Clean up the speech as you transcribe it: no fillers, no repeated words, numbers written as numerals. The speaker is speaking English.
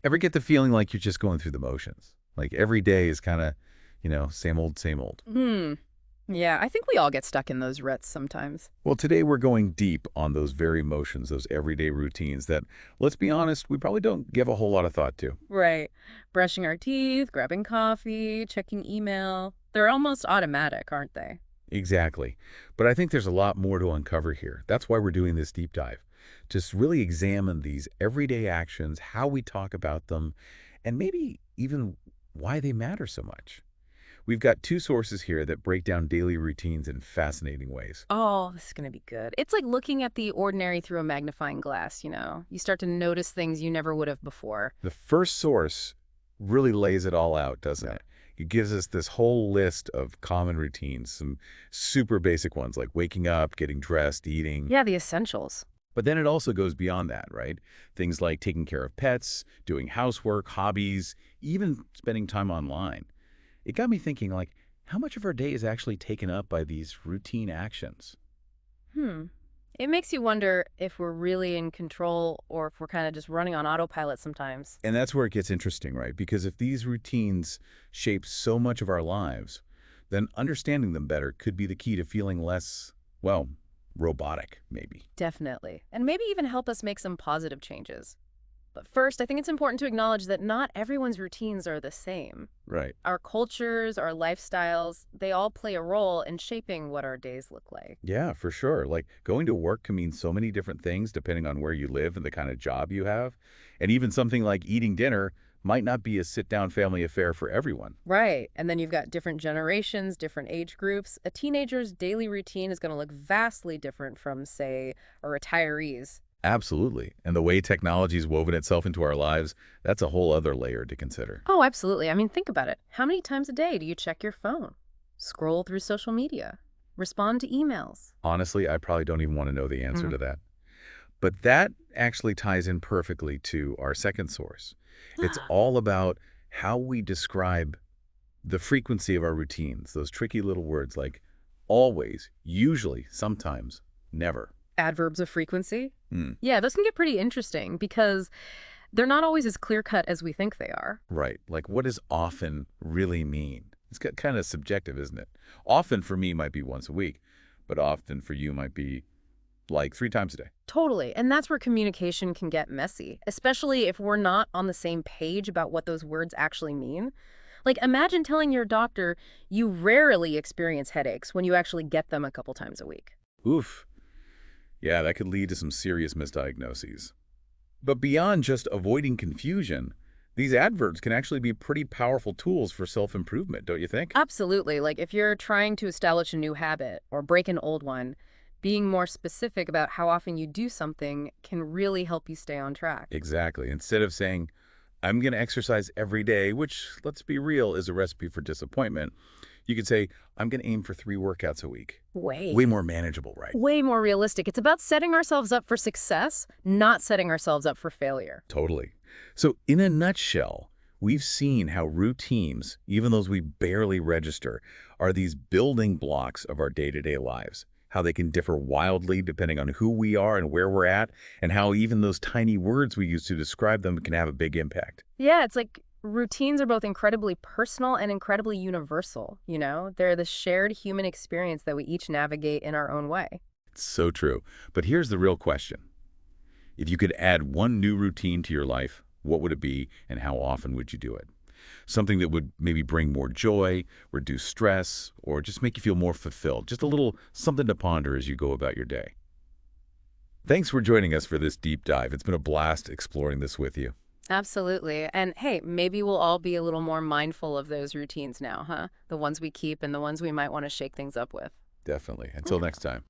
Ever get the feeling like you're just going through the motions? Like every day is kind of, same old, same old. Hmm. Yeah, I think we all get stuck in those ruts sometimes. Well, today we're going deep on those very motions, those everyday routines that, let's be honest, we probably don't give a whole lot of thought to. Right. Brushing our teeth, grabbing coffee, checking email. They're almost automatic, aren't they? Exactly. But I think there's a lot more to uncover here. That's why we're doing this deep dive. Just really examine these everyday actions, how we talk about them, and maybe even why they matter so much. We've got two sources here that break down daily routines in fascinating ways. Oh, this is going to be good. It's like looking at the ordinary through a magnifying glass, you know? You start to notice things you never would have before. The first source really lays it all out, doesn't it? It gives us this whole list of common routines, some super basic ones like waking up, getting dressed, eating. Yeah, the essentials. But then it also goes beyond that, right? Things like taking care of pets, doing housework, hobbies, even spending time online. It got me thinking, like, how much of our day is actually taken up by these routine actions? Hmm. It makes you wonder if we're really in control or if we're kind of just running on autopilot sometimes. And that's where it gets interesting, right? Because if these routines shape so much of our lives, then understanding them better could be the key to feeling less, well, robotic, maybe. Definitely. And maybe even help us make some positive changes. But first, I think it's important to acknowledge that not everyone's routines are the same. Right. Our cultures, our lifestyles, they all play a role in shaping what our days look like. Yeah, for sure. Like going to work can mean so many different things depending on where you live and the kind of job you have. And even something like eating dinner might not be a sit-down family affair for everyone. Right. And then you've got different generations, different age groups. A teenager's daily routine is going to look vastly different from, say, a retiree's. Absolutely. And the way technology's woven itself into our lives, that's a whole other layer to consider. Oh, absolutely. I mean, think about it. How many times a day do you check your phone? Scroll through social media? Respond to emails? Honestly, I probably don't even want to know the answer Mm. to that. But that actually ties in perfectly to our second source. It's all about how we describe the frequency of our routines, those tricky little words like always, usually, sometimes, never. Adverbs of frequency? Hmm. Yeah, those can get pretty interesting because they're not always as clear-cut as we think they are. Right. Like, what does often really mean? It's kind of subjective, isn't it? Often for me might be once a week, but often for you might be like 3 times a day. Totally. And that's where communication can get messy, especially if we're not on the same page about what those words actually mean. Like, imagine telling your doctor you rarely experience headaches when you actually get them a couple times a week. Oof. Yeah, that could lead to some serious misdiagnoses. But beyond just avoiding confusion, these adverbs can actually be pretty powerful tools for self-improvement, don't you think? Absolutely. Like, if you're trying to establish a new habit or break an old one, being more specific about how often you do something can really help you stay on track. Exactly. Instead of saying, I'm going to exercise every day, which, let's be real, is a recipe for disappointment, you could say, I'm going to aim for 3 workouts a week. Way more manageable, right? Way more realistic. It's about setting ourselves up for success, not setting ourselves up for failure. Totally. So in a nutshell, we've seen how routines, even those we barely register, are these building blocks of our day-to-day lives, how they can differ wildly depending on who we are and where we're at, and how even those tiny words we use to describe them can have a big impact. Yeah, it's like routines are both incredibly personal and incredibly universal, you know? They're the shared human experience that we each navigate in our own way. It's so true. But here's the real question. If you could add one new routine to your life, what would it be and how often would you do it? Something that would maybe bring more joy, reduce stress, or just make you feel more fulfilled. Just a little something to ponder as you go about your day. Thanks for joining us for this deep dive. It's been a blast exploring this with you. Absolutely. And hey, maybe we'll all be a little more mindful of those routines now, huh? The ones we keep and the ones we might want to shake things up with. Definitely. Until next time.